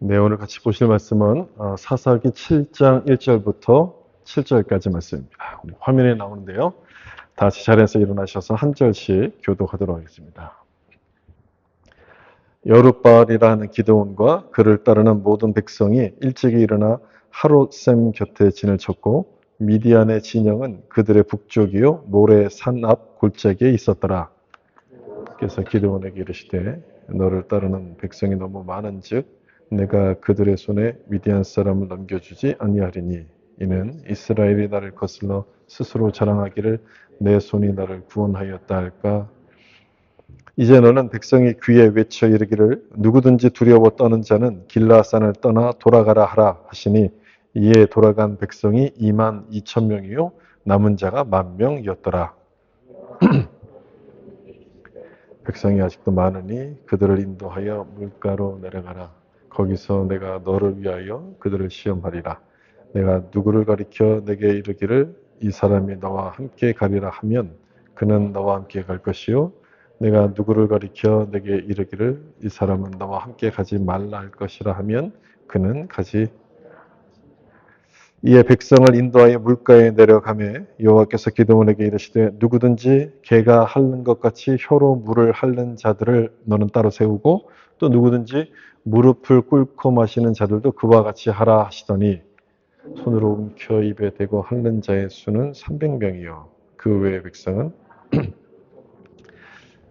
네, 오늘 같이 보실 말씀은 사사기 7장 1절부터 7절까지 말씀입니다. 화면에 나오는데요. 다 같이 자리에서 일어나셔서 한 절씩 교독하도록 하겠습니다. 여룻바알이라는 기드온과 그를 따르는 모든 백성이 일찍이 일어나 하롯셈 곁에 진을 쳤고 미디안의 진영은 그들의 북쪽이요 모래 산 앞 골짜기에 있었더라. 그래서 기드온에게 이르시되 너를 따르는 백성이 너무 많은즉 내가 그들의 손에 미디안 사람을 넘겨주지 아니하리니 이는 이스라엘이 나를 거슬러 스스로 자랑하기를 내 손이 나를 구원하였다 할까. 이제 너는 백성이 귀에 외쳐 이르기를 누구든지 두려워 떠는 자는 길라산을 떠나 돌아가라 하라 하시니 이에 돌아간 백성이 2만 2천 명이요 남은 자가 1만 명이었더라. 백성이 아직도 많으니 그들을 인도하여 물가로 내려가라. 거기서 내가 너를 위하여 그들을 시험하리라. 내가 누구를 가리켜 내게 이르기를 이 사람이 너와 함께 가리라 하면 그는 너와 함께 갈 것이요 내가 누구를 가리켜 내게 이르기를 이 사람은 너와 함께 가지 말라 할 것이라 하면 그는 가지. 이에 백성을 인도하여 물가에 내려가매 여호와께서 기드온에게 이르시되 누구든지 개가 핥는 것 같이 혀로 물을 핥는 자들을 너는 따로 세우고 또 누구든지 무릎을 꿇고 마시는 자들도 그와 같이 하라 하시더니 손으로 움켜 입에 대고 핥는 자의 수는 300명이요 그 외의 백성은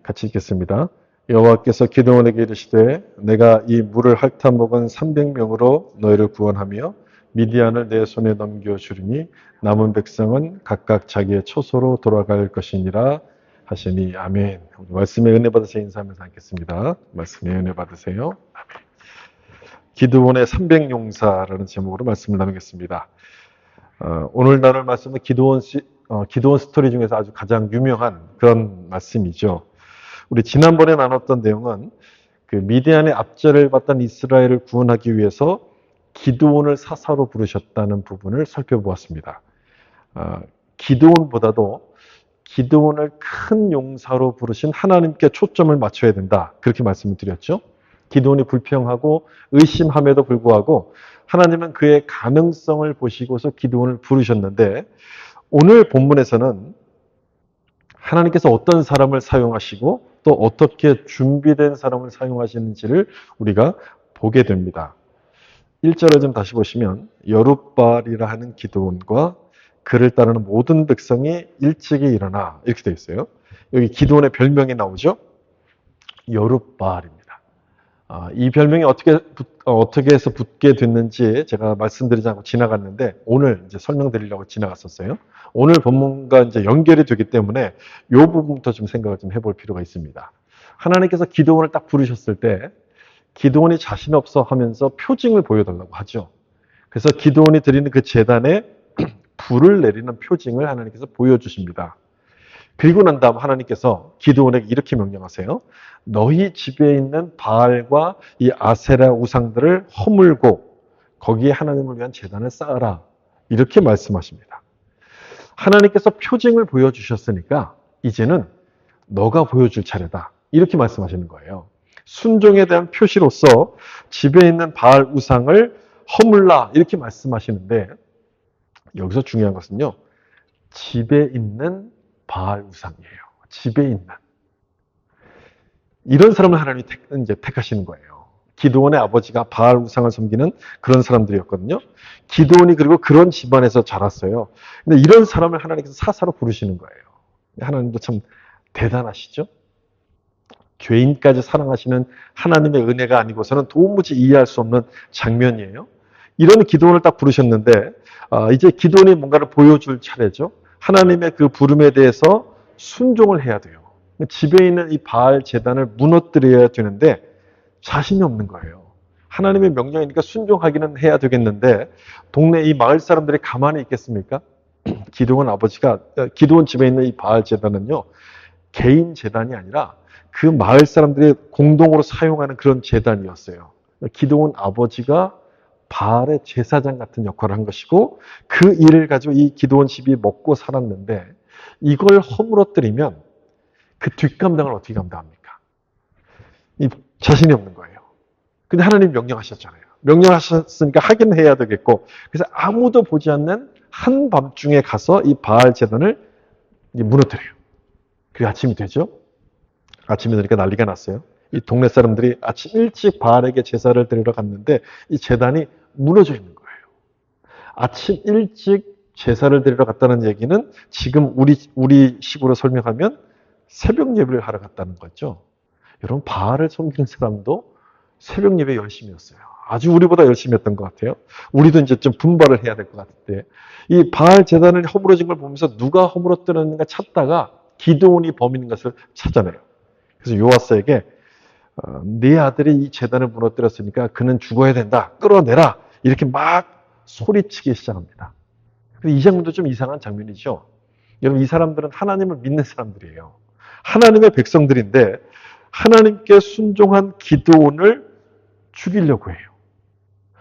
같이 읽겠습니다. 여호와께서 기드온에게 이르시되 내가 이 물을 핥아 먹은 300명으로 너희를 구원하며 미디안을 내 손에 넘겨주리니 남은 백성은 각각 자기의 처소로 돌아갈 것이니라 하시니 아멘. 말씀에 은혜 받으세요. 인사하면서 앉겠습니다. 말씀에 은혜 받으세요. 아멘. 기드온의 300용사라는 제목으로 말씀을 나누겠습니다. 오늘 나눌 말씀은 기드온 스토리 중에서 아주 가장 유명한 그런 말씀이죠. 우리 지난번에 나눴던 내용은 그 미디안의 압제를 받던 이스라엘을 구원하기 위해서 기드온을 사사로 부르셨다는 부분을 살펴보았습니다. 기드온보다도 기드온을 큰 용사로 부르신 하나님께 초점을 맞춰야 된다. 그렇게 말씀을 드렸죠. 기드온이 불평하고 의심함에도 불구하고 하나님은 그의 가능성을 보시고서 기드온을 부르셨는데 오늘 본문에서는 하나님께서 어떤 사람을 사용하시고 또 어떻게 준비된 사람을 사용하시는지를 우리가 보게 됩니다. 1절을 좀 다시 보시면 여룻바알이라 하는 기드온과 그를 따르는 모든 백성이 일찍이 일어나 이렇게 되어 있어요. 여기 기드온의 별명이 나오죠. 여룻바알입니다. 이 별명이 어떻게 해서 붙게 됐는지 제가 말씀드리지 않고 지나갔는데 오늘 이제 설명드리려고 지나갔었어요. 오늘 본문과 이제 연결이 되기 때문에 이 부분부터 좀 생각을 좀 해볼 필요가 있습니다. 하나님께서 기드온을 딱 부르셨을 때 기드온이 자신 없어 하면서 표징을 보여달라고 하죠. 그래서 기드온이 드리는 그 제단에 불을 내리는 표징을 하나님께서 보여주십니다. 그리고 난 다음 하나님께서 기드온에게 이렇게 명령하세요. 너희 집에 있는 바알과 이 아세라 우상들을 허물고 거기에 하나님을 위한 제단을 쌓아라. 이렇게 말씀하십니다. 하나님께서 표징을 보여주셨으니까 이제는 너가 보여줄 차례다. 이렇게 말씀하시는 거예요. 순종에 대한 표시로서 집에 있는 바알 우상을 허물라. 이렇게 말씀하시는데 여기서 중요한 것은요. 집에 있는 바알 우상이에요. 집에 있는. 이런 사람을 하나님이 택하시는 거예요. 기드온의 아버지가 바알 우상을 섬기는 그런 사람들이었거든요. 기드온이 그리고 그런 집안에서 자랐어요. 근데 이런 사람을 하나님께서 사사로 부르시는 거예요. 하나님도 참 대단하시죠? 죄인까지 사랑하시는 하나님의 은혜가 아니고서는 도무지 이해할 수 없는 장면이에요. 이런 기드온을 딱 부르셨는데 이제 기드온이 뭔가를 보여줄 차례죠. 하나님의 그 부름에 대해서 순종을 해야 돼요. 집에 있는 이 바알 제단을 무너뜨려야 되는데 자신이 없는 거예요. 하나님의 명령이니까 순종하기는 해야 되겠는데 동네 이 마을 사람들이 가만히 있겠습니까? 기드온 집에 있는 이 바알 제단은요. 개인 제단이 아니라 그 마을 사람들이 공동으로 사용하는 그런 제단이었어요. 기드온 아버지가 바알의 제사장 같은 역할을 한 것이고 그 일을 가지고 이 기드온 집이 먹고 살았는데 이걸 허물어뜨리면 그 뒷감당을 어떻게 감당합니까? 자신이 없는 거예요. 근데 하나님 명령하셨잖아요. 명령하셨으니까 하긴 해야 되겠고, 그래서 아무도 보지 않는 한밤중에 가서 이 바알 제단을 무너뜨려요. 그게 아침이 되죠. 아침이 되니까 난리가 났어요. 이 동네 사람들이 아침 일찍 바알에게 제사를 드리러 갔는데 이 제단이 무너져 있는 거예요. 아침 일찍 제사를 드리러 갔다는 얘기는 지금 우리 식으로 설명하면 새벽 예배를 하러 갔다는 거죠. 여러분, 바알을 섬기는 사람도 새벽 예배 열심히 했어요. 아주 우리보다 열심히 했던 것 같아요. 우리도 이제 좀 분발을 해야 될 것 같은데, 이 바알 제단을 허물어진 걸 보면서 누가 허물었더는가 찾다가 기드온이 범인인 것을 찾아내요. 그래서 요아스에게 네 아들이 이 제단을 무너뜨렸으니까 그는 죽어야 된다. 끌어내라. 이렇게 막 소리치기 시작합니다. 이 장면도 좀 이상한 장면이죠. 여러분, 이 사람들은 하나님을 믿는 사람들이에요. 하나님의 백성들인데 하나님께 순종한 기드온을 죽이려고 해요.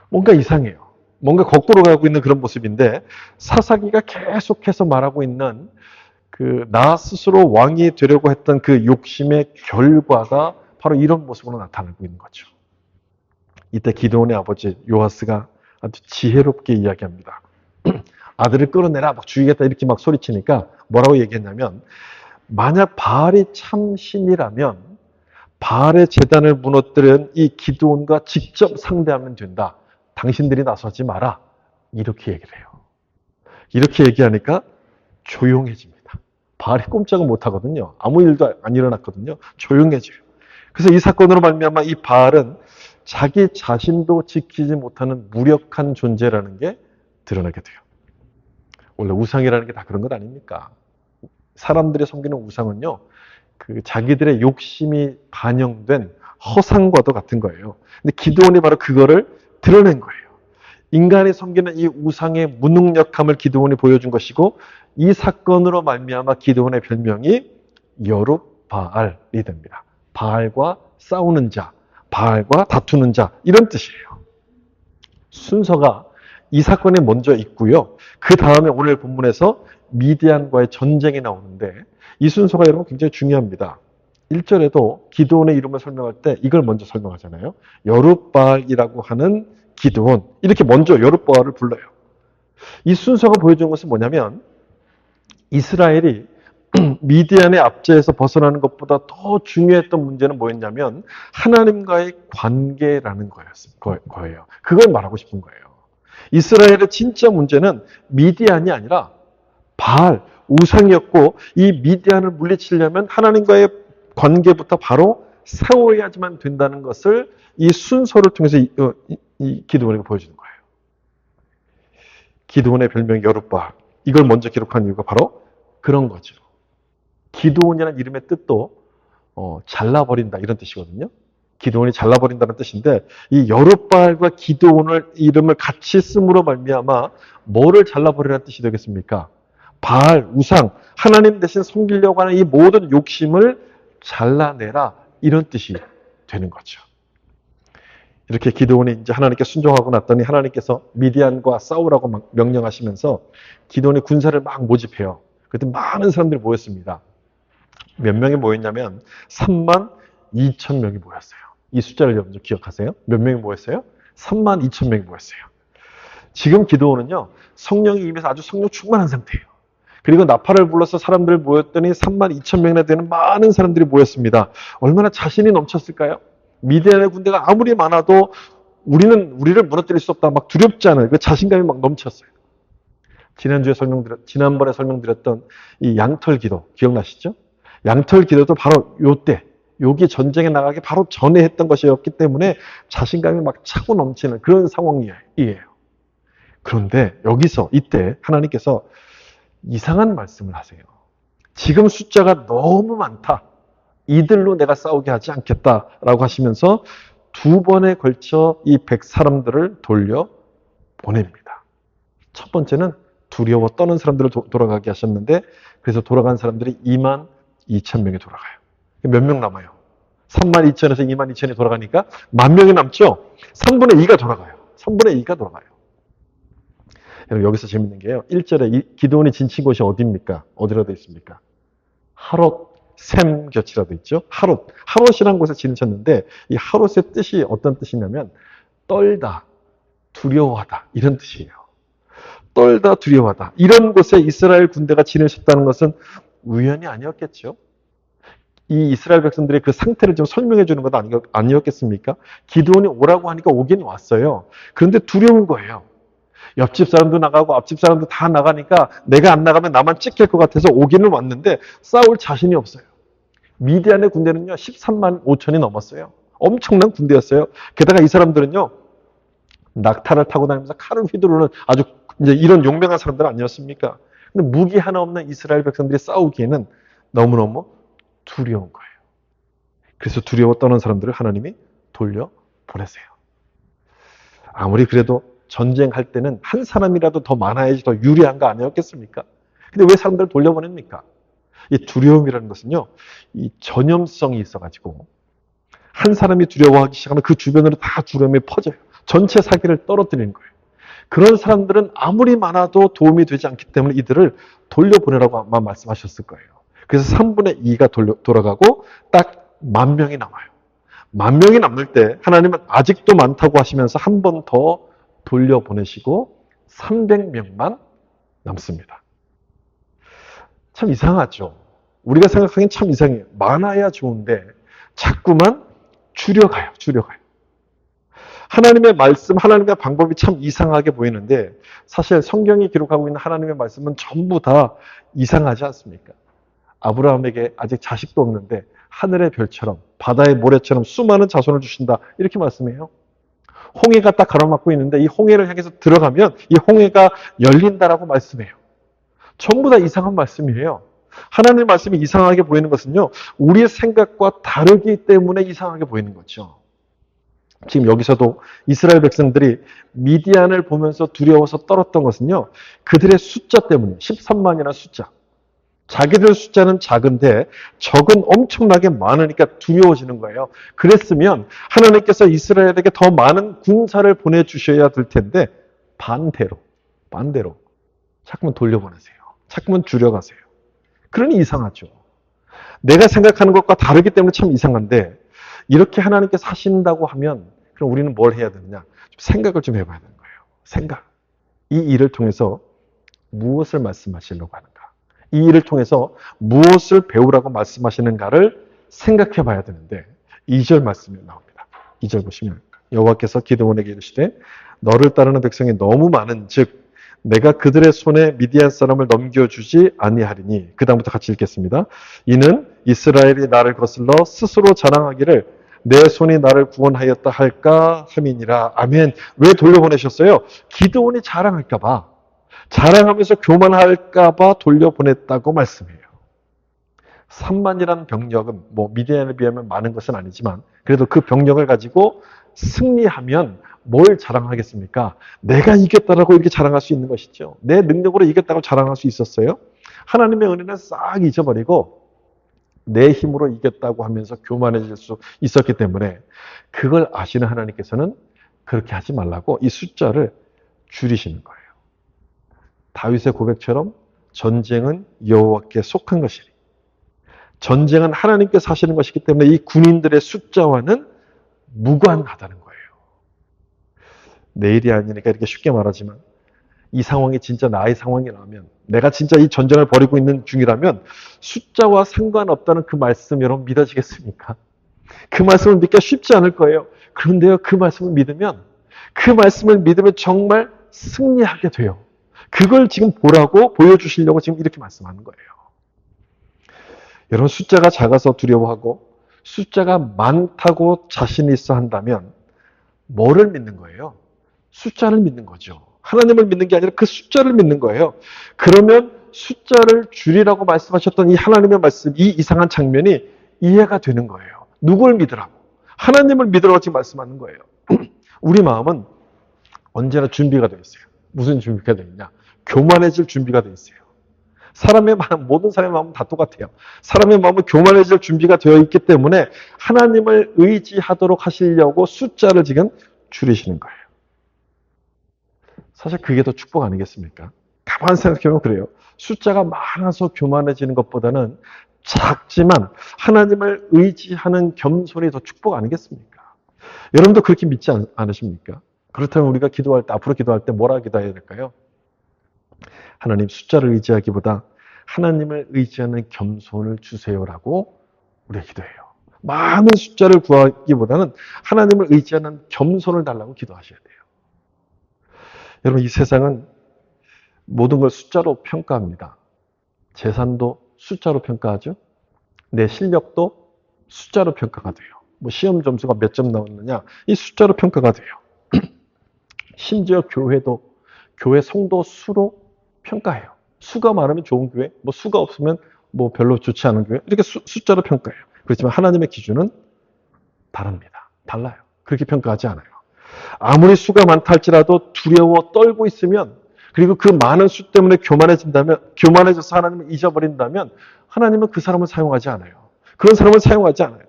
뭔가 이상해요. 뭔가 거꾸로 가고 있는 그런 모습인데 사사기가 계속해서 말하고 있는 나 스스로 왕이 되려고 했던 그 욕심의 결과가 바로 이런 모습으로 나타나고 있는 거죠. 이때 기드온의 아버지 요아스가 아주 지혜롭게 이야기합니다. 아들을 끌어내라, 막 죽이겠다 이렇게 막 소리치니까 뭐라고 얘기했냐면, 만약 바알이 참 신이라면 바알의 제단을 무너뜨린 이 기드온과 직접 상대하면 된다. 당신들이 나서지 마라. 이렇게 얘기를 해요. 이렇게 얘기하니까 조용해집니다. 바알이 꼼짝을 못하거든요. 아무 일도 안 일어났거든요. 조용해져요. 그래서 이 사건으로 말미암아 이 바알은 자기 자신도 지키지 못하는 무력한 존재라는 게 드러나게 돼요. 원래 우상이라는 게 다 그런 것 아닙니까? 사람들이 섬기는 우상은요, 자기들의 욕심이 반영된 허상과도 같은 거예요. 근데 기드온이 바로 그거를 드러낸 거예요. 인간이 섬기는 이 우상의 무능력함을 기드온이 보여준 것이고, 이 사건으로 말미암아 기드온의 별명이 여룻바알이 됩니다. 바알과 싸우는 자, 바알과 다투는 자, 이런 뜻이에요. 순서가 이 사건이 먼저 있고요. 그 다음에 오늘 본문에서 미디안과의 전쟁이 나오는데 이 순서가 여러분 굉장히 중요합니다. 1절에도 기드온의 이름을 설명할 때 이걸 먼저 설명하잖아요. 여룻바알이라고 하는 기드온, 이렇게 먼저 여룻바알을 불러요. 이 순서가 보여주는 것은 뭐냐면 이스라엘이 미디안의 압제에서 벗어나는 것보다 더 중요했던 문제는 뭐였냐면 하나님과의 관계라는 거예요. 그걸 말하고 싶은 거예요. 이스라엘의 진짜 문제는 미디안이 아니라 바알, 우상이었고 이 미디안을 물리치려면 하나님과의 관계부터 바로 세워야지만 된다는 것을 이 순서를 통해서 이 기드온에게 보여주는 거예요. 기드온의 별명이 여룻바알. 이걸 먼저 기록한 이유가 바로 그런 거죠. 기드온이라는 이름의 뜻도 잘라버린다 이런 뜻이거든요. 기드온이 잘라버린다는 뜻인데 이 여룻바알과 기드온을 이름을 같이 씀으로 말미암아 뭐를 잘라버리라는 뜻이 되겠습니까? 바알, 우상, 하나님 대신 섬기려고 하는 이 모든 욕심을 잘라내라 이런 뜻이 되는 거죠. 이렇게 기드온이 이제 하나님께 순종하고 났더니 하나님께서 미디안과 싸우라고 명령하시면서 기드온이 군사를 막 모집해요. 그때 많은 사람들이 모였습니다. 몇 명이 모였냐면 3만 2천 명이 모였어요. 이 숫자를 여러분 기억하세요? 몇 명이 모였어요? 3만 2천 명이 모였어요. 지금 기드온은요, 성령이 임해서 아주 성령 충만한 상태예요. 그리고 나팔을 불러서 사람들 모였더니 3만 2천 명이나 되는 많은 사람들이 모였습니다. 얼마나 자신이 넘쳤을까요? 미디안의 군대가 아무리 많아도 우리를 무너뜨릴 수 없다. 막 두렵지 않아요. 그 자신감이 막 넘쳤어요. 지난번에 설명드렸던 이 양털 기도 기억나시죠? 양털 기도도 바로 요때, 여기 전쟁에 나가기 바로 전에 했던 것이었기 때문에 자신감이 막 차고 넘치는 그런 상황이에요. 그런데 여기서 이때 하나님께서 이상한 말씀을 하세요. 지금 숫자가 너무 많다. 이들로 내가 싸우게 하지 않겠다라고 하시면서 2번에 걸쳐 이 100사람들을 돌려 보냅니다. 첫 번째는 두려워 떠는 사람들을 돌아가게 하셨는데 그래서 돌아간 사람들이 2만 2천 명이 돌아가요. 몇 명 남아요? 3만 2천에서 2만 2천이 돌아가니까 10,000명이 남죠? 3분의 2가 돌아가요. 3분의 2가 돌아가요. 여기서 재밌는 게요. 1절에 기드온이 진친 곳이 어디입니까? 어디로 되어 있습니까? 하롯 샘 곁이라고 있죠. 하롯이라는 곳에 진쳤는데 이 하롯의 뜻이 어떤 뜻이냐면 떨다, 두려워하다 이런 뜻이에요. 떨다 두려워하다. 이런 곳에 이스라엘 군대가 지내셨다는 것은 우연이 아니었겠죠. 이 이스라엘 백성들의 그 상태를 좀 설명해 주는 것 아니었겠습니까? 기드온이 오라고 하니까 오긴 왔어요. 그런데 두려운 거예요. 옆집 사람도 나가고 앞집 사람도 다 나가니까 내가 안 나가면 나만 찍힐 것 같아서 오기는 왔는데 싸울 자신이 없어요. 미디안의 군대는요 13만 5천이 넘었어요. 엄청난 군대였어요. 게다가 이 사람들은요 낙타를 타고 다니면서 칼을 휘두르는 아주 이제 이런 용맹한 사람들 아니었습니까? 근데 무기 하나 없는 이스라엘 백성들이 싸우기에는 너무너무 두려운 거예요. 그래서 두려워 떠는 사람들을 하나님이 돌려보내세요. 아무리 그래도 전쟁할 때는 한 사람이라도 더 많아야지 더 유리한 거 아니었겠습니까? 근데 왜 사람들을 돌려보냅니까? 이 두려움이라는 것은요, 이 전염성이 있어가지고 한 사람이 두려워하기 시작하면 그 주변으로 다 두려움이 퍼져요. 전체 사기를 떨어뜨리는 거예요. 그런 사람들은 아무리 많아도 도움이 되지 않기 때문에 이들을 돌려보내라고 아마 말씀하셨을 거예요. 그래서 3분의 2가 돌아가고 딱 10,000명이 남아요. 10,000명이 남을 때 하나님은 아직도 많다고 하시면서 한 번 더 돌려보내시고 300명만 남습니다. 참 이상하죠. 우리가 생각하기엔 참 이상해요. 많아야 좋은데 자꾸만 줄여가요. 하나님의 말씀, 하나님의 방법이 참 이상하게 보이는데 사실 성경이 기록하고 있는 하나님의 말씀은 전부 다 이상하지 않습니까? 아브라함에게 아직 자식도 없는데 하늘의 별처럼 바다의 모래처럼 수많은 자손을 주신다. 이렇게 말씀해요. 홍해가 딱 가로막고 있는데 이 홍해를 향해서 들어가면 이 홍해가 열린다라고 말씀해요. 전부 다 이상한 말씀이에요. 하나님의 말씀이 이상하게 보이는 것은요. 우리의 생각과 다르기 때문에 이상하게 보이는 거죠. 지금 여기서도 이스라엘 백성들이 미디안을 보면서 두려워서 떨었던 것은요. 그들의 숫자 때문에 13만이라는 숫자. 자기들 숫자는 작은데 적은 엄청나게 많으니까 두려워지는 거예요. 그랬으면 하나님께서 이스라엘에게 더 많은 군사를 보내주셔야 될 텐데 반대로 자꾸만 돌려보내세요. 자꾸만 줄여가세요. 그러니 이상하죠. 내가 생각하는 것과 다르기 때문에 참 이상한데 이렇게 하나님께서 하신다고 하면 그럼 우리는 뭘 해야 되느냐? 생각을 좀 해봐야 되는 거예요. 생각. 이 일을 통해서 무엇을 말씀하시려고 하는가? 이 일을 통해서 무엇을 배우라고 말씀하시는가를 생각해 봐야 되는데 2절 말씀이 나옵니다. 2절 보시면 여호와께서 기드온에게 이르시되 너를 따르는 백성이 너무 많은 즉 내가 그들의 손에 미디안 사람을 넘겨주지 아니하리니 그 다음부터 같이 읽겠습니다. 이는 이스라엘이 나를 거슬러 스스로 자랑하기를 내 손이 나를 구원하였다 할까 함이니라. 아멘. 왜 돌려보내셨어요? 기드온이 자랑할까 봐. 자랑하면서 교만할까 봐 돌려보냈다고 말씀해요. 3만이라는 병력은 뭐 미디안에 비하면 많은 것은 아니지만 그래도 그 병력을 가지고 승리하면 뭘 자랑하겠습니까? 내가 이겼다라고 이렇게 자랑할 수 있는 것이죠. 내 능력으로 이겼다고 자랑할 수 있었어요? 하나님의 은혜는 싹 잊어버리고 내 힘으로 이겼다고 하면서 교만해질 수 있었기 때문에 그걸 아시는 하나님께서는 그렇게 하지 말라고 이 숫자를 줄이시는 거예요. 다윗의 고백처럼 전쟁은 여호와께 속한 것이니 전쟁은 하나님께서 하시는 것이기 때문에 이 군인들의 숫자와는 무관하다는 거예요. 내일이 아니니까 이렇게 쉽게 말하지만 이 상황이 진짜 나의 상황이라면 내가 진짜 이 전쟁을 벌이고 있는 중이라면 숫자와 상관없다는 그 말씀 여러분 믿어지겠습니까? 그 말씀을 믿기가 쉽지 않을 거예요. 그런데요 그 말씀을 믿으면 정말 승리하게 돼요. 그걸 지금 보라고 보여주시려고 지금 이렇게 말씀하는 거예요. 여러분 숫자가 작아서 두려워하고 숫자가 많다고 자신 있어 한다면 뭐를 믿는 거예요? 숫자를 믿는 거죠. 하나님을 믿는 게 아니라 그 숫자를 믿는 거예요. 그러면 숫자를 줄이라고 말씀하셨던 이 하나님의 말씀, 이 이상한 장면이 이해가 되는 거예요. 누굴 믿으라고? 하나님을 믿으라고 지금 말씀하는 거예요. 우리 마음은 언제나 준비가 되어 있어요. 무슨 준비가 되어 있냐? 교만해질 준비가 되어 있어요. 모든 사람의 마음은 다 똑같아요. 사람의 마음은 교만해질 준비가 되어 있기 때문에 하나님을 의지하도록 하시려고 숫자를 지금 줄이시는 거예요. 사실 그게 더 축복 아니겠습니까? 가만히 생각해보면 그래요. 숫자가 많아서 교만해지는 것보다는 작지만 하나님을 의지하는 겸손이 더 축복 아니겠습니까? 여러분도 그렇게 믿지 않으십니까? 그렇다면 우리가 기도할 때, 앞으로 기도할 때 뭐라 기도해야 될까요? 하나님 숫자를 의지하기보다 하나님을 의지하는 겸손을 주세요라고 우리가 기도해요. 많은 숫자를 구하기보다는 하나님을 의지하는 겸손을 달라고 기도하셔야 돼요. 여러분, 이 세상은 모든 걸 숫자로 평가합니다. 재산도 숫자로 평가하죠. 내 실력도 숫자로 평가가 돼요. 뭐 시험 점수가 몇 점 나왔느냐, 이 숫자로 평가가 돼요. 심지어 교회도 교회 성도 수로 평가해요. 수가 많으면 좋은 교회, 뭐 수가 없으면 뭐 별로 좋지 않은 교회, 이렇게 숫자로 평가해요. 그렇지만 하나님의 기준은 다릅니다. 달라요. 그렇게 평가하지 않아요. 아무리 수가 많다 할지라도 두려워 떨고 있으면, 그리고 그 많은 수 때문에 교만해져서 하나님을 잊어버린다면 하나님은 그 사람을 사용하지 않아요. 그런 사람을 사용하지 않아요.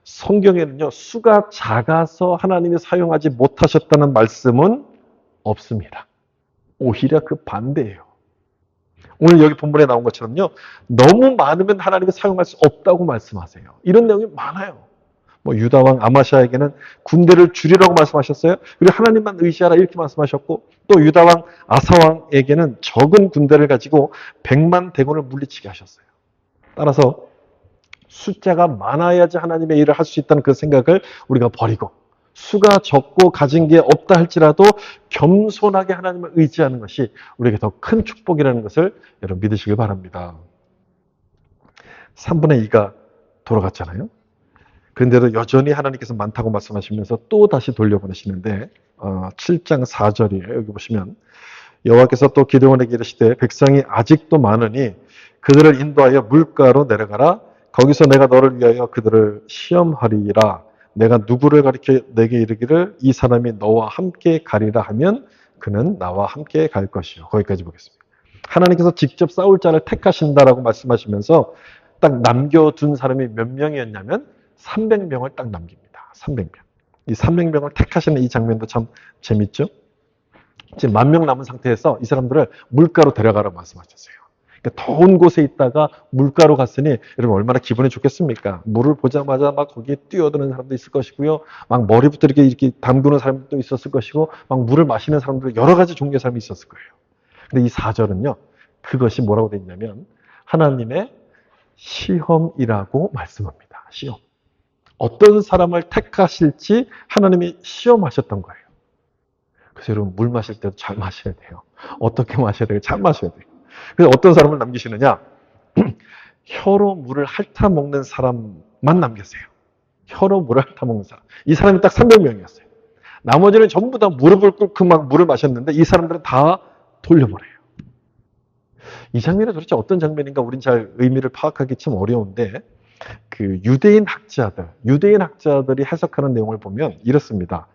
성경에는요, 수가 작아서 하나님이 사용하지 못하셨다는 말씀은 없습니다. 오히려 그 반대예요. 오늘 여기 본문에 나온 것처럼요, 너무 많으면 하나님이 사용할 수 없다고 말씀하세요. 이런 내용이 많아요. 뭐 유다왕 아마샤에게는 군대를 줄이라고 말씀하셨어요. 그리고 하나님만 의지하라 이렇게 말씀하셨고, 또 유다왕 아사왕에게는 적은 군대를 가지고 100만 대군을 물리치게 하셨어요. 따라서 숫자가 많아야지 하나님의 일을 할 수 있다는 그 생각을 우리가 버리고, 수가 적고 가진 게 없다 할지라도 겸손하게 하나님을 의지하는 것이 우리에게 더 큰 축복이라는 것을 여러분 믿으시길 바랍니다. 3분의 2가 돌아갔잖아요. 그런데도 여전히 하나님께서 많다고 말씀하시면서 또 다시 돌려보내시는데 7장 4절이에요. 여기 보시면 여호와께서 또 기드온에게 이르시되 백성이 아직도 많으니 그들을 인도하여 물가로 내려가라. 거기서 내가 너를 위하여 그들을 시험하리라. 내가 누구를 가리켜 내게 이르기를 이 사람이 너와 함께 가리라 하면 그는 나와 함께 갈 것이요. 거기까지 보겠습니다. 하나님께서 직접 싸울 자를 택하신다라고 말씀하시면서 딱 남겨둔 사람이 몇 명이었냐면 300명을 딱 남깁니다. 300명. 이 300명을 택하시는 이 장면도 참 재밌죠? 지금 10,000명 남은 상태에서 이 사람들을 물가로 데려가라고 말씀하셨어요. 그러니까 더운 곳에 있다가 물가로 갔으니 여러분 얼마나 기분이 좋겠습니까? 물을 보자마자 막 거기에 뛰어드는 사람도 있을 것이고요. 막 머리부터 이렇게 담그는 사람도 있었을 것이고, 막 물을 마시는 사람들 여러 가지 종류의 사람이 있었을 거예요. 근데 이 4절은요, 그것이 뭐라고 되어 있냐면 하나님의 시험이라고 말씀합니다. 시험. 어떤 사람을 택하실지 하나님이 시험하셨던 거예요. 그래서 여러분 물 마실 때도 잘 마셔야 돼요. 어떻게 마셔야 돼요? 잘 마셔야 돼요. 그래서 어떤 사람을 남기시느냐? 혀로 물을 핥아먹는 사람만 남겼어요. 혀로 물을 핥아먹는 사람. 이 사람이 딱 300명이었어요. 나머지는 전부 다 무릎을 꿇고 막 물을 마셨는데 이 사람들은 다 돌려보내요. 이 장면이 도대체 어떤 장면인가 우린 잘 의미를 파악하기 참 어려운데, 그 유대인 학자들이 해석하는 내용을 보면 이렇습니다.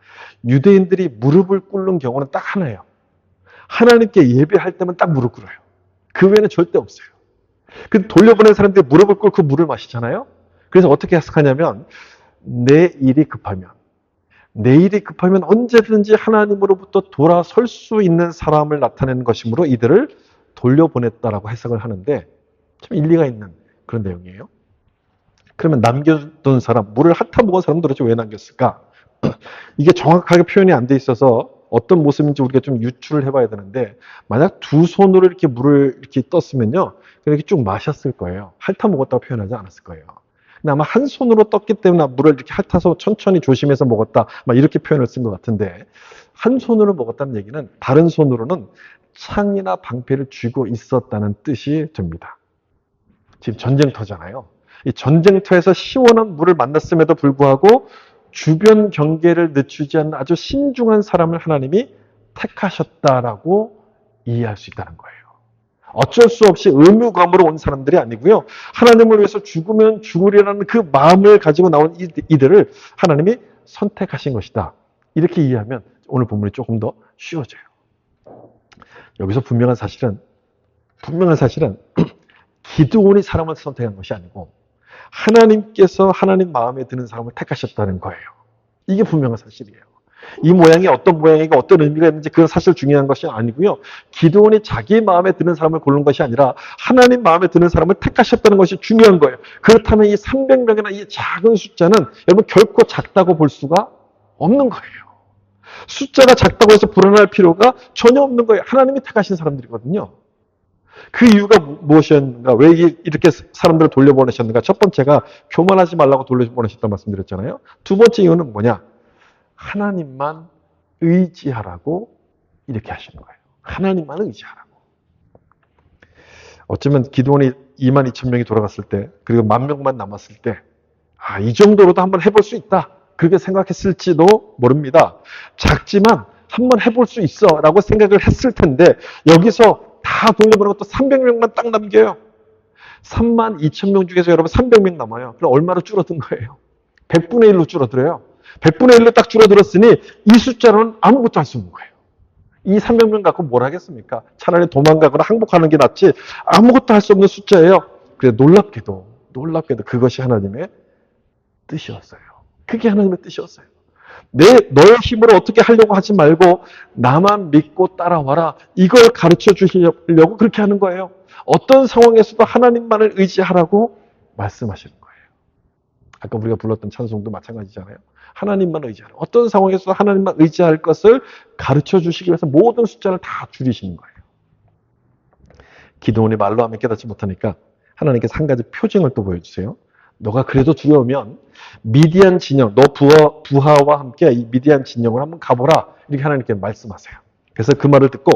유대인들이 무릎을 꿇는 경우는 딱 하나예요. 하나님께 예배할 때만 딱 무릎 꿇어요. 그 외에는 절대 없어요. 근데 돌려보낸 사람들이 무릎을 꿇고 물을 마시잖아요. 그래서 어떻게 해석하냐면 내일이 급하면 언제든지 하나님으로부터 돌아설 수 있는 사람을 나타내는 것이므로 이들을 돌려보냈다라고 해석을 하는데 참 일리가 있는 그런 내용이에요. 그러면 남겨둔 사람, 물을 핥아먹은 사람은 도대체 왜 남겼을까? 이게 정확하게 표현이 안 돼 있어서 어떤 모습인지 우리가 좀 유추를 해봐야 되는데, 만약 두 손으로 이렇게 물을 이렇게 떴으면요, 이렇게 쭉 마셨을 거예요. 핥아먹었다고 표현하지 않았을 거예요. 근데 아마 한 손으로 떴기 때문에 물을 이렇게 핥아서 천천히 조심해서 먹었다, 막 이렇게 표현을 쓴 것 같은데, 한 손으로 먹었다는 얘기는 다른 손으로는 창이나 방패를 쥐고 있었다는 뜻이 됩니다. 지금 전쟁터잖아요. 이 전쟁터에서 시원한 물을 만났음에도 불구하고 주변 경계를 늦추지 않는 아주 신중한 사람을 하나님이 택하셨다라고 이해할 수 있다는 거예요. 어쩔 수 없이 의무감으로 온 사람들이 아니고요. 하나님을 위해서 죽으면 죽으리라는 그 마음을 가지고 나온 이들을 하나님이 선택하신 것이다. 이렇게 이해하면 오늘 본문이 조금 더 쉬워져요. 여기서 분명한 사실은 기드온이 사람을 선택한 것이 아니고 하나님께서 하나님 마음에 드는 사람을 택하셨다는 거예요. 이게 분명한 사실이에요. 이 모양이 어떤 모양이고 어떤 의미가 있는지 그건 사실 중요한 것이 아니고요. 기드온이 자기 마음에 드는 사람을 고른 것이 아니라 하나님 마음에 드는 사람을 택하셨다는 것이 중요한 거예요. 그렇다면 이 300명이나 이 작은 숫자는 여러분 결코 작다고 볼 수가 없는 거예요. 숫자가 작다고 해서 불안할 필요가 전혀 없는 거예요. 하나님이 택하신 사람들이거든요. 그 이유가 무엇이었는가? 왜 이렇게 사람들을 돌려보내셨는가? 첫 번째가 교만하지 말라고 돌려보내셨다고 말씀드렸잖아요. 두 번째 이유는 뭐냐? 하나님만 의지하라고 이렇게 하시는 거예요. 하나님만 의지하라고. 어쩌면 기드온이 2만 2천 명이 돌아갔을 때, 그리고 1만 명만 남았을 때, 이 정도로도 한번 해볼 수 있다. 그렇게 생각했을지도 모릅니다. 작지만 한번 해볼 수 있어 라고 생각을 했을 텐데 여기서 다 돌려보내고 또 300명만 딱 남겨요. 3만 2천 명 중에서 여러분 300명 남아요. 그럼 얼마로 줄어든 거예요? 100분의 1로 줄어들어요. 100분의 1로 딱 줄어들었으니 이 숫자로는 아무것도 할 수 없는 거예요. 이 300명 갖고 뭘 하겠습니까? 차라리 도망가거나 항복하는 게 낫지 아무것도 할 수 없는 숫자예요. 그래 놀랍게도 그것이 하나님의 뜻이었어요. 그게 하나님의 뜻이었어요. 너의 힘으로 어떻게 하려고 하지 말고 나만 믿고 따라와라. 이걸 가르쳐 주시려고 그렇게 하는 거예요. 어떤 상황에서도 하나님만을 의지하라고 말씀하시는 거예요. 아까 우리가 불렀던 찬송도 마찬가지잖아요. 하나님만 의지하라. 어떤 상황에서도 하나님만 의지할 것을 가르쳐 주시기 위해서 모든 숫자를 다 줄이시는 거예요. 기드온이 말로 하면 깨닫지 못하니까 하나님께서 한 가지 표징을 또 보여주세요. 너가 그래도 두려우면 미디안 진영, 너 부하와 함께 이 미디안 진영을 한번 가보라. 이렇게 하나님께 말씀하세요. 그래서 그 말을 듣고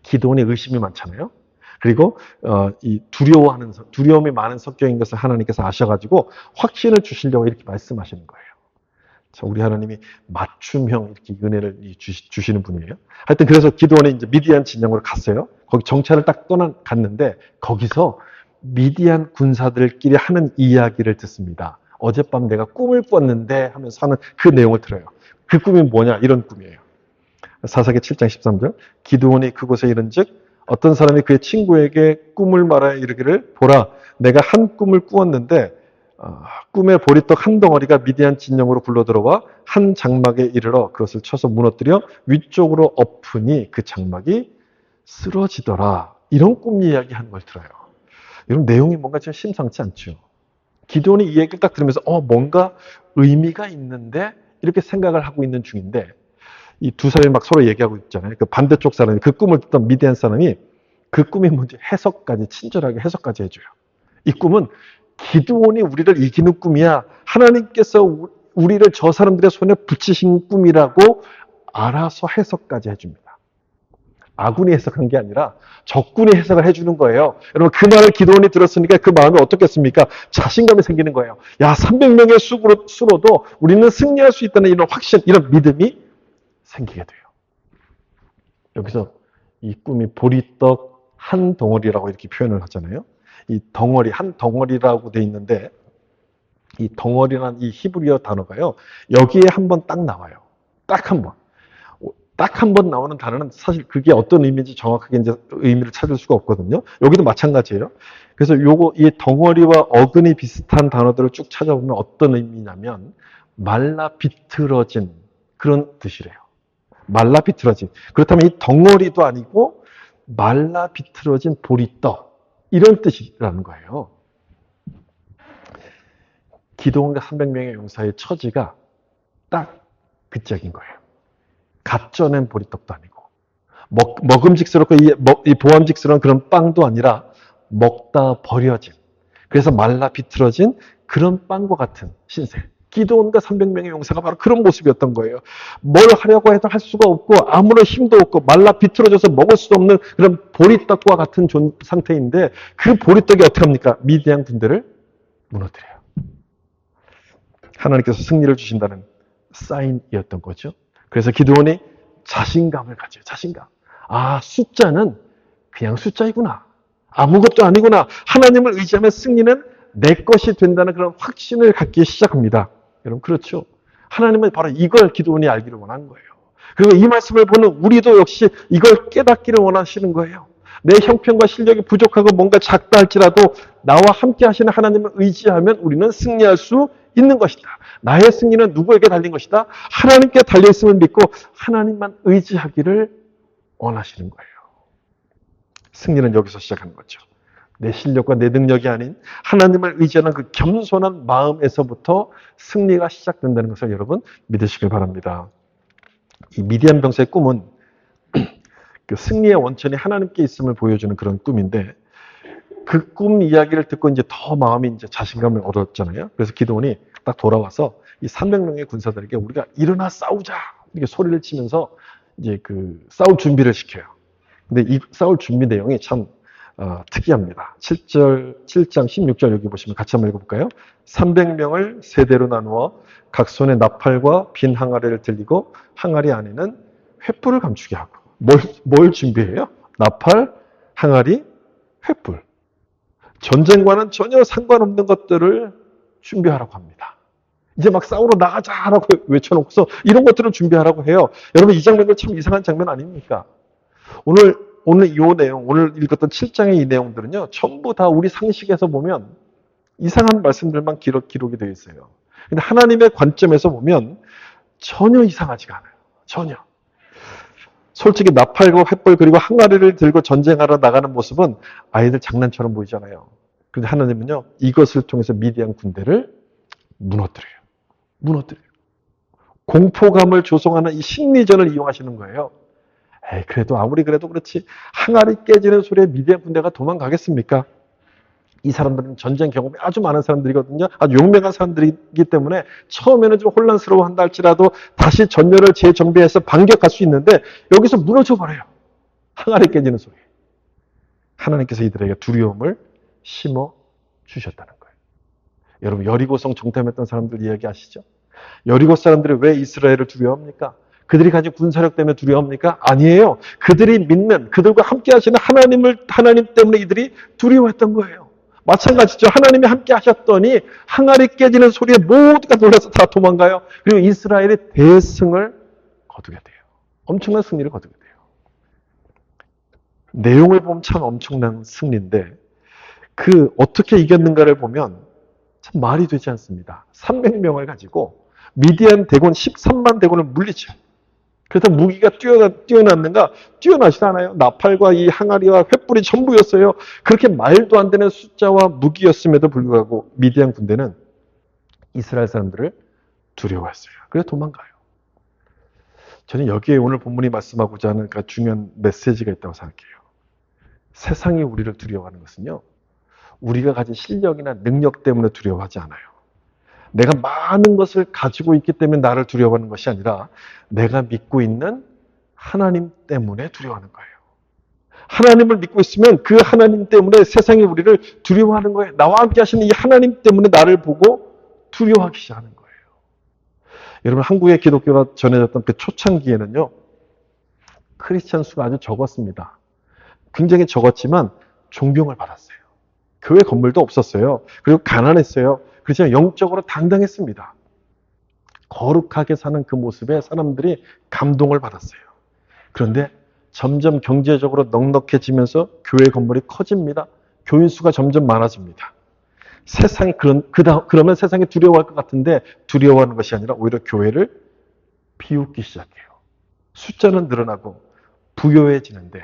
기드온이 의심이 많잖아요. 그리고 이 두려움이 많은 성격인 것을 하나님께서 아셔가지고 확신을 주시려고 이렇게 말씀하시는 거예요. 자, 우리 하나님이 맞춤형 이렇게 은혜를 주시는 분이에요. 하여튼 그래서 기드온이 이제 미디안 진영으로 갔어요. 거기 정찰을 딱 갔는데 거기서 미디안 군사들끼리 하는 이야기를 듣습니다. 어젯밤 내가 꿈을 꿨는데 하면서 하는 그 내용을 들어요. 그 꿈이 뭐냐? 이런 꿈이에요. 사사기 7장 13절. 기드온이 그곳에 이른즉 어떤 사람이 그의 친구에게 꿈을 말하여 이르기를 보라 내가 한 꿈을 꾸었는데 꿈의 보리떡 한 덩어리가 미디안 진영으로 굴러들어와 한 장막에 이르러 그것을 쳐서 무너뜨려 위쪽으로 엎으니 그 장막이 쓰러지더라. 이런 꿈 이야기 하는 걸 들어요. 이런 내용이 뭔가 좀 심상치 않죠. 기드온이 이 얘기를 딱 들으면서 뭔가 의미가 있는데 이렇게 생각을 하고 있는 중인데 이 두 사람이 막 서로 얘기하고 있잖아요. 그 반대쪽 사람이 그 꿈을 듣던 미디안 사람이 그 꿈이 뭔지 친절하게 해석까지 해줘요. 이 꿈은 기드온이 우리를 이기는 꿈이야. 하나님께서 우리를 저 사람들의 손에 붙이신 꿈이라고 알아서 해석까지 해줍니다. 아군이 해석한 게 아니라 적군이 해석을 해주는 거예요. 여러분 그 말을 기드온이 들었으니까 그 마음이 어떻겠습니까? 자신감이 생기는 거예요. 야 300명의 수로도 우리는 승리할 수 있다는 이런 확신, 이런 믿음이 생기게 돼요. 여기서 이 꿈이 보리떡 한 덩어리라고 이렇게 표현을 하잖아요. 이 덩어리, 한 덩어리라고 돼 있는데 이 덩어리라는 이 히브리어 단어가요. 여기에 한 번 딱 나와요. 딱 한 번. 딱 한 번 나오는 단어는 사실 그게 어떤 의미인지 정확하게 이제 의미를 찾을 수가 없거든요. 여기도 마찬가지예요. 그래서 이 덩어리와 어근이 비슷한 단어들을 쭉 찾아보면 어떤 의미냐면 말라 비틀어진 그런 뜻이래요. 말라 비틀어진. 그렇다면 이 덩어리도 아니고 말라 비틀어진 보리떡 이런 뜻이라는 거예요. 기드온과 300명의 용사의 처지가 딱 그 짝인 거예요. 갓 쪄낸 보리떡도 아니고 먹음직스럽고 이 보암직스러운 그런 빵도 아니라 먹다 버려진 그래서 말라 비틀어진 그런 빵과 같은 신세. 기드온과 300명의 용사가 바로 그런 모습이었던 거예요. 뭘 하려고 해도 할 수가 없고 아무런 힘도 없고 말라 비틀어져서 먹을 수 없는 그런 보리떡과 같은 상태인데 그 보리떡이 어떻게 합니까? 미디안 군대를 무너뜨려요. 하나님께서 승리를 주신다는 사인이었던 거죠. 그래서 기드온이 자신감을 가져요. 자신감. 숫자는 그냥 숫자이구나. 아무것도 아니구나. 하나님을 의지하면 승리는 내 것이 된다는 그런 확신을 갖기 시작합니다. 여러분 그렇죠? 하나님은 바로 이걸 기드온이 알기를 원한 거예요. 그리고 이 말씀을 보는 우리도 역시 이걸 깨닫기를 원하시는 거예요. 내 형편과 실력이 부족하고 뭔가 작다 할지라도 나와 함께 하시는 하나님을 의지하면 우리는 승리할 수 있는 것이다. 나의 승리는 누구에게 달린 것이다? 하나님께 달려있음을 믿고 하나님만 의지하기를 원하시는 거예요. 승리는 여기서 시작하는 거죠. 내 실력과 내 능력이 아닌 하나님을 의지하는 그 겸손한 마음에서부터 승리가 시작된다는 것을 여러분 믿으시길 바랍니다. 이 미디안 병사의 꿈은 그 승리의 원천이 하나님께 있음을 보여주는 그런 꿈인데 그 꿈 이야기를 듣고 이제 더 마음이 이제 자신감을 얻었잖아요. 그래서 기드온이 딱 돌아와서 이 300명의 군사들에게 우리가 일어나 싸우자 이렇게 소리를 치면서 이제 그 싸울 준비를 시켜요. 근데 이 싸울 준비 내용이 참 특이합니다. 7장 16절 여기 보시면 같이 한번 읽어볼까요? 300명을 세대로 나누어 각 손에 나팔과 빈 항아리를 들리고 항아리 안에는 횃불을 감추게 하고 뭘 준비해요? 나팔, 항아리, 횃불. 전쟁과는 전혀 상관없는 것들을 준비하라고 합니다. 이제 막 싸우러 나가자라고 외쳐놓고서 이런 것들을 준비하라고 해요. 여러분 이 장면은 참 이상한 장면 아닙니까? 오늘 이 내용, 오늘 읽었던 7장의 이 내용들은요, 전부 다 우리 상식에서 보면 이상한 말씀들만 기록이 되어 있어요. 근데 하나님의 관점에서 보면 전혀 이상하지가 않아요. 전혀. 솔직히 나팔과 횃불 그리고 항아리를 들고 전쟁하러 나가는 모습은 아이들 장난처럼 보이잖아요. 그런데 하나님은요, 이것을 통해서 미디안 군대를 무너뜨려요. 공포감을 조성하는 이 심리전을 이용하시는 거예요. 그래도 아무리 그래도 그렇지 항아리 깨지는 소리에 미디안 군대가 도망가겠습니까? 이 사람들은 전쟁 경험이 아주 많은 사람들이거든요. 아주 용맹한 사람들이기 때문에 처음에는 좀 혼란스러워한다 할지라도 다시 전열을 재정비해서 반격할 수 있는데 여기서 무너져 버려요. 항아리 깨지는 소리. 하나님께서 이들에게 두려움을 심어 주셨다는 거예요. 여러분 여리고성 정탐했던 사람들 이야기 아시죠? 여리고 사람들이 왜 이스라엘을 두려워합니까? 그들이 가진 군사력 때문에 두려워합니까? 아니에요. 그들이 믿는, 그들과 함께 하시는 하나님 때문에 이들이 두려워했던 거예요. 마찬가지죠. 하나님이 함께 하셨더니 항아리 깨지는 소리에 모두가 놀라서 다 도망가요. 그리고 이스라엘이 대승을 거두게 돼요. 엄청난 승리를 거두게 돼요. 내용을 보면 참 엄청난 승리인데 어떻게 이겼는가를 보면 참 말이 되지 않습니다. 300명을 가지고 미디안 대군 13만 대군을 물리쳐요. 그래서 무기가 뛰어났는가? 뛰어나지도 않아요. 나팔과 이 항아리와 횃불이 전부였어요. 그렇게 말도 안 되는 숫자와 무기였음에도 불구하고 미디안 군대는 이스라엘 사람들을 두려워했어요. 그래서 도망가요. 저는 여기에 오늘 본문이 말씀하고자 하는 중요한 메시지가 있다고 생각해요. 세상이 우리를 두려워하는 것은요, 우리가 가진 실력이나 능력 때문에 두려워하지 않아요. 내가 많은 것을 가지고 있기 때문에 나를 두려워하는 것이 아니라 내가 믿고 있는 하나님 때문에 두려워하는 거예요. 하나님을 믿고 있으면 그 하나님 때문에 세상이 우리를 두려워하는 거예요. 나와 함께 하시는 이 하나님 때문에 나를 보고 두려워하기 시작하는 거예요. 여러분 한국의 기독교가 전해졌던 그 초창기에는요, 크리스찬 수가 아주 적었습니다. 굉장히 적었지만 존경을 받았어요. 교회 건물도 없었어요. 그리고 가난했어요. 그렇지만 영적으로 당당했습니다. 거룩하게 사는 그 모습에 사람들이 감동을 받았어요. 그런데 점점 경제적으로 넉넉해지면서 교회 건물이 커집니다. 교인 수가 점점 많아집니다. 그러면 세상이 두려워할 것 같은데 두려워하는 것이 아니라 오히려 교회를 비웃기 시작해요. 숫자는 늘어나고 부유해지는데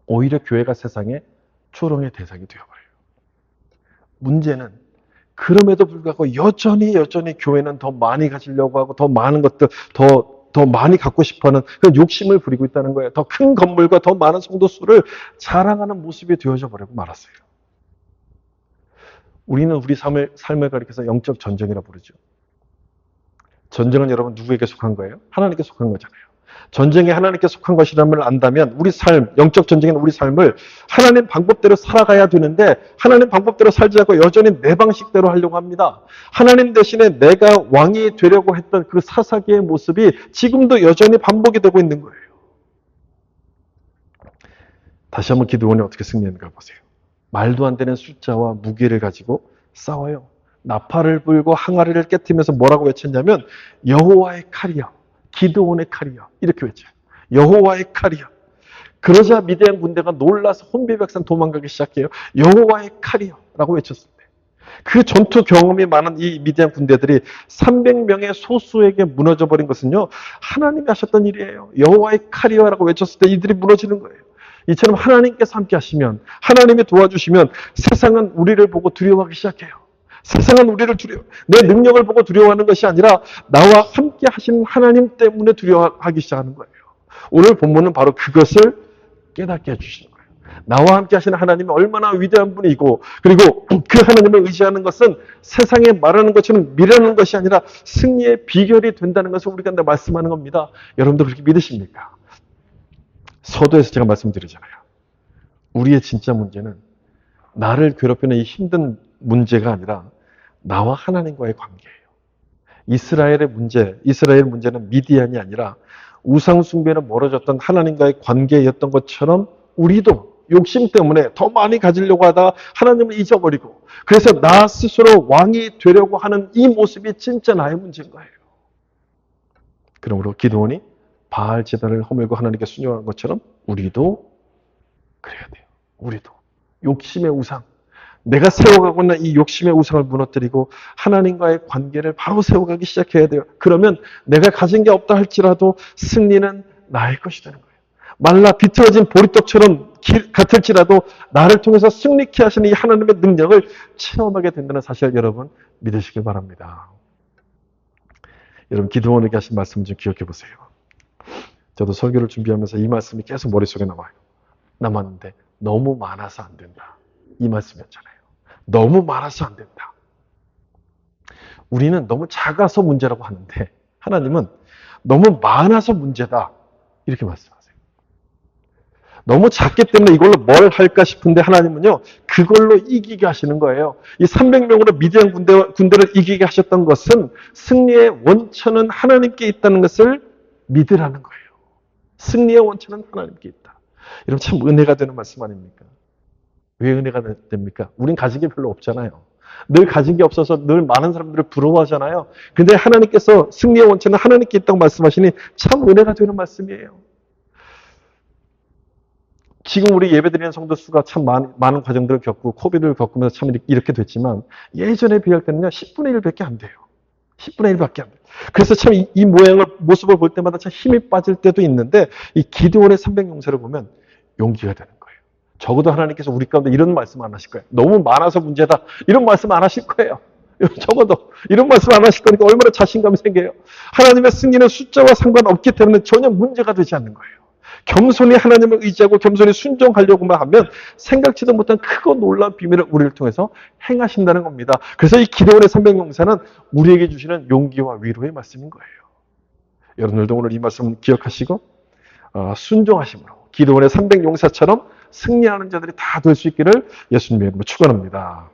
오히려 교회가 세상의 조롱의 대상이 되어버려요. 문제는 그럼에도 불구하고 여전히 교회는 더 많이 가지려고 하고 더 많은 것들, 더 많이 갖고 싶어하는 그런 욕심을 부리고 있다는 거예요. 더 큰 건물과 더 많은 성도 수를 자랑하는 모습이 되어져 버리고 말았어요. 우리는 우리 삶을 가리켜서 영적 전쟁이라 부르죠. 전쟁은 여러분 누구에게 속한 거예요? 하나님께 속한 거잖아요. 전쟁에 하나님께 속한 것이라는 안다면 우리 삶, 영적 전쟁인 우리 삶을 하나님 방법대로 살아가야 되는데 하나님 방법대로 살지 않고 여전히 내 방식대로 하려고 합니다. 하나님 대신에 내가 왕이 되려고 했던 그 사사기의 모습이 지금도 여전히 반복이 되고 있는 거예요. 다시 한번 기드온이 어떻게 승리했는가 보세요. 말도 안 되는 숫자와 무기를 가지고 싸워요. 나팔을 불고 항아리를 깨트리면서 뭐라고 외쳤냐면 여호와의 칼이여. 기드온의 칼이여. 이렇게 외쳐요. 여호와의 칼이여. 그러자 미디안 군대가 놀라서 혼비백산 도망가기 시작해요. 여호와의 칼이여. 라고 외쳤을 때. 그 전투 경험이 많은 이 미디안 군대들이 300명의 소수에게 무너져버린 것은요. 하나님이 하셨던 일이에요. 여호와의 칼이여. 라고 외쳤을 때 이들이 무너지는 거예요. 이처럼 하나님께서 함께 하시면, 하나님이 도와주시면 세상은 우리를 보고 두려워하기 시작해요. 세상은 우리를 내 능력을 보고 두려워하는 것이 아니라 나와 함께 하시는 하나님 때문에 두려워하기 시작하는 거예요. 오늘 본문은 바로 그것을 깨닫게 해주시는 거예요. 나와 함께 하시는 하나님은 얼마나 위대한 분이고, 그리고 그 하나님을 의지하는 것은 세상에 말하는 것처럼 미련한 것이 아니라 승리의 비결이 된다는 것을 우리가 말씀하는 겁니다. 여러분들 그렇게 믿으십니까? 서두에서 제가 말씀드리잖아요. 우리의 진짜 문제는 나를 괴롭히는 이 힘든 문제가 아니라 나와 하나님과의 관계예요. 이스라엘 문제는 미디안이 아니라 우상 숭배로 멀어졌던 하나님과의 관계였던 것처럼 우리도 욕심 때문에 더 많이 가지려고 하다가 하나님을 잊어버리고, 그래서 나 스스로 왕이 되려고 하는 이 모습이 진짜 나의 문제인 거예요. 그러므로 기드온이 바알 제단을 허물고 하나님께 순종한 것처럼 우리도 그래야 돼요. 우리도 욕심의 우상, 내가 세워가고 있는 이 욕심의 우상을 무너뜨리고 하나님과의 관계를 바로 세워가기 시작해야 돼요. 그러면 내가 가진 게 없다 할지라도 승리는 나의 것이 되는 거예요. 말라 비틀어진 보리떡처럼 같을지라도 나를 통해서 승리케 하시는 이 하나님의 능력을 체험하게 된다는 사실 여러분 믿으시길 바랍니다. 여러분 기드온에게 하신 말씀 좀 기억해 보세요. 저도 설교를 준비하면서 이 말씀이 계속 머릿속에 남았는데 너무 많아서 안 된다. 이 말씀이었잖아요. 너무 많아서 안 된다. 우리는 너무 작아서 문제라고 하는데 하나님은 너무 많아서 문제다. 이렇게 말씀하세요. 너무 작기 때문에 이걸로 뭘 할까 싶은데 하나님은요, 그걸로 이기게 하시는 거예요. 이 300명으로 미디안 군대를 이기게 하셨던 것은 승리의 원천은 하나님께 있다는 것을 믿으라는 거예요. 승리의 원천은 하나님께 있다. 여러분 참 은혜가 되는 말씀 아닙니까? 왜 은혜가 됩니까? 우린 가진 게 별로 없잖아요. 늘 가진 게 없어서 늘 많은 사람들을 부러워하잖아요. 근데 하나님께서 승리의 원천은 하나님께 있다고 말씀하시니 참 은혜가 되는 말씀이에요. 지금 우리 예배드리는 성도 수가 참 많은 과정들을 겪고 코비드를 겪으면서 참 이렇게 됐지만 예전에 비할 때는요 10분의 1밖에 안 돼요. 10분의 1밖에 안 돼요. 그래서 참 이 모습을 볼 때마다 참 힘이 빠질 때도 있는데 이 기드온의 300용사를 보면 용기가 되는 거예요. 적어도 하나님께서 우리 가운데 이런 말씀 안 하실 거예요. 너무 많아서 문제다. 이런 말씀 안 하실 거예요. 적어도 이런 말씀 안 하실 거니까 얼마나 자신감이 생겨요. 하나님의 승리는 숫자와 상관없기 때문에 전혀 문제가 되지 않는 거예요. 겸손히 하나님을 의지하고 겸손히 순종하려고만 하면 생각지도 못한 크고 놀라운 비밀을 우리를 통해서 행하신다는 겁니다. 그래서 이 기드온의 300용사는 우리에게 주시는 용기와 위로의 말씀인 거예요. 여러분들도 오늘 이 말씀 기억하시고 순종하심으로 기드온의 300용사처럼 승리하는 자들이 다 될 수 있기를 예수님의 이름으로 축원합니다.